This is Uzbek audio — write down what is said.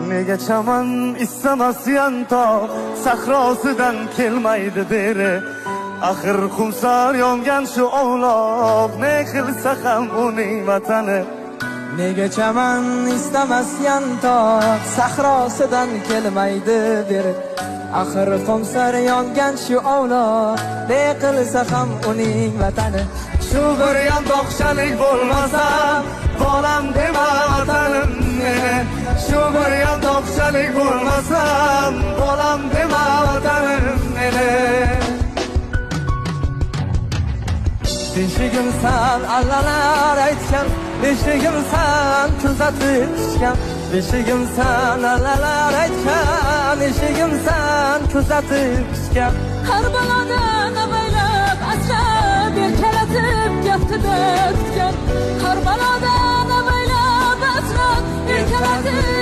Nega chaman istamas yantoq sahrosidan kelmaydi beri. Axir xumsor yongan shu ovloq, ne qilsa ham uning vatani. Nega chaman istamas yantoq sahrosidan kelmaydi beri. Axir xumsor yongan shu ovloq, ne qilsa ham uning vatani. Shu bir yantoqchalik bo'lmasam, bolam dema vatanim meni. Shu bir yantoqchalik bo'lmasam, bolam dema vatanim meni. Beshigimsan allalar aytgan, beshigimsan kuzatib tushgan. Beshigimsan allalar aytgan, beshigimsan kuzatib tushgan. Har balodan avaylab asrab erkalatib gaftida tutgan. Har balodan avaylab asrab erkalatib